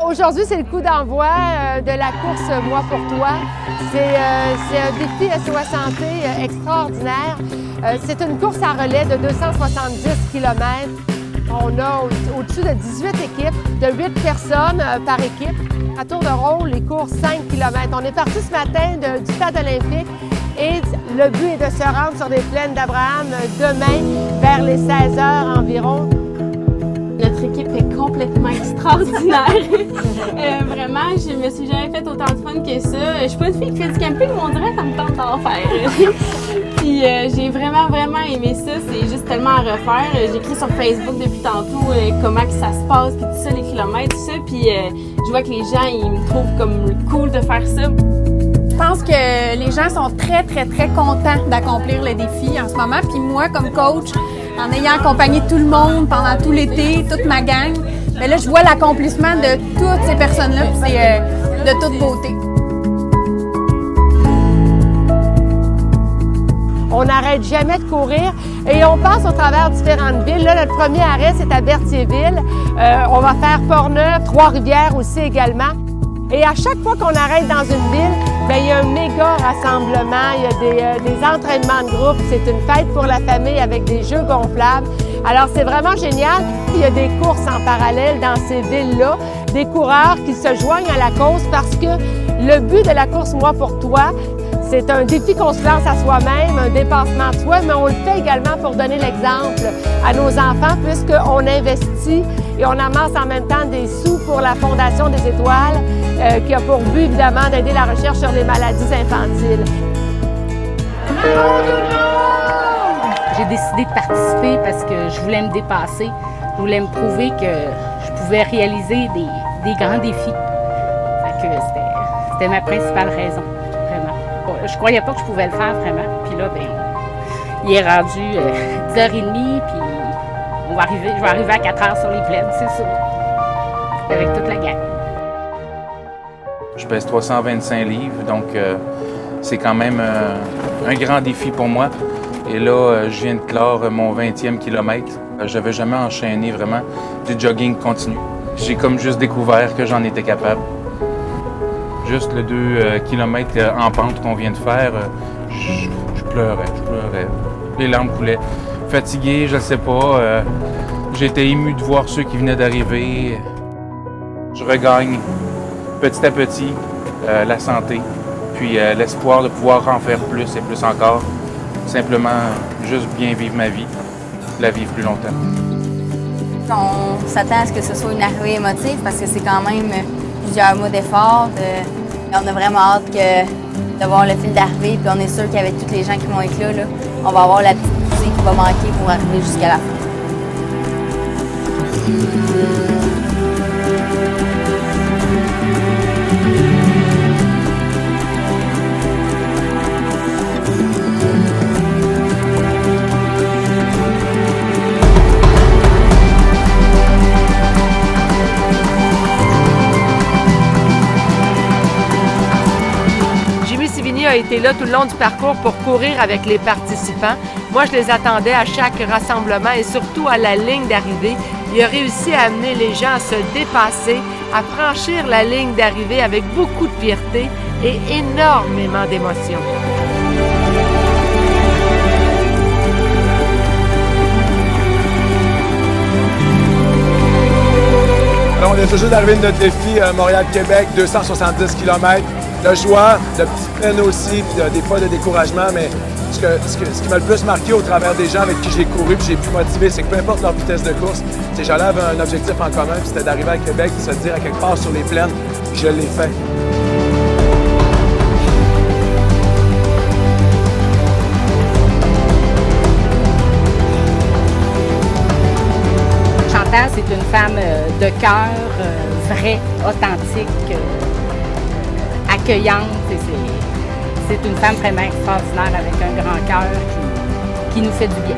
Aujourd'hui, c'est le coup d'envoi de la course Moi pour toi. C'est un défi SOS Santé extraordinaire. C'est une course à relais de 270 km. On a au-dessus de 18 équipes, de 8 personnes par équipe. À tour de rôle, les courses 5 km. On est parti ce matin du stade olympique et le but est de se rendre sur les plaines d'Abraham demain vers les 16 heures environ. Notre équipe est complètement extraordinaire. Vraiment, je me suis jamais fait autant de fun que ça. Je suis pas une fille qui fait du camping, mais on dirait que ça me tente d'en faire. Puis j'ai vraiment aimé ça. C'est juste tellement à refaire. J'écris sur Facebook depuis tantôt comment que ça se passe, puis tout ça, les kilomètres, tout ça. Puis je vois que les gens, ils me trouvent comme cool de faire ça. Je pense que les gens sont très contents d'accomplir le défi en ce moment. Puis moi, comme coach, en ayant accompagné tout le monde pendant tout l'été, toute ma gang, mais là, je vois l'accomplissement de toutes ces personnes-là, puis c'est de toute beauté. On n'arrête jamais de courir et on passe au travers différentes villes. Là, notre premier arrêt, c'est à Berthierville. On va faire Portneuf, Trois-Rivières aussi également. Et à chaque fois qu'on arrête dans une ville, bien, il y a un méga rassemblement, il y a des entraînements de groupe. C'est une fête pour la famille avec des jeux gonflables. Alors, c'est vraiment génial. Il y a des courses en parallèle dans ces villes-là, des coureurs qui se joignent à la cause parce que le but de la course Moi pour toi, c'est un défi qu'on se lance à soi-même, un dépassement de soi, mais on le fait également pour donner l'exemple à nos enfants puisqu'on investit et on amasse en même temps des sous pour la Fondation des Étoiles qui a pour but évidemment d'aider la recherche sur les maladies infantiles. J'ai décidé de participer parce que je voulais me dépasser. Je voulais me prouver que je pouvais réaliser des grands défis. Fait que c'était ma principale raison, vraiment. Je croyais pas que je pouvais le faire, vraiment. Puis là, ben, il est rendu 10h30, puis je vais arriver à 4h sur les plaines, c'est sûr, avec toute la gang. Je pèse 325 livres, donc c'est quand même un grand défi pour moi. Et là, je viens de clore mon 20e kilomètre. J'avais jamais enchaîné vraiment du jogging continu. J'ai comme juste découvert que j'en étais capable. Juste le 2 km en pente qu'on vient de faire, je pleurais. Les larmes coulaient. Fatigué, je ne sais pas. J'étais ému de voir ceux qui venaient d'arriver. Je regagne petit à petit la santé, puis l'espoir de pouvoir en faire plus et plus encore. Simplement juste bien vivre ma vie, la vivre plus longtemps. On s'attend à ce que ce soit une arrivée émotive parce que c'est quand même plusieurs mois d'efforts. On a vraiment hâte de voir le fil d'arrivée, puis on est sûr qu'avec tous les gens qui vont être là, on va avoir la petite poussée qui va manquer pour arriver jusqu'à la fin. A été là tout le long du parcours pour courir avec les participants. Moi, je les attendais à chaque rassemblement et surtout à la ligne d'arrivée. Il a réussi à amener les gens à se dépasser, à franchir la ligne d'arrivée avec beaucoup de fierté et énormément d'émotion. Alors, on est toujours d'arriver de notre défi Montréal-Québec, 270 km. De joie, de petites peines aussi, puis des fois de découragement, mais ce qui m'a le plus marqué au travers des gens avec qui j'ai couru puis j'ai pu motiver, c'est que peu importe leur vitesse de course, j'allais avec un objectif en commun, puis c'était d'arriver à Québec et se dire à quelque part sur les plaines, puis je l'ai fait. Chantal, c'est une femme de cœur, vraie, authentique, accueillante. C'est une femme vraiment extraordinaire avec un grand cœur qui nous fait du bien.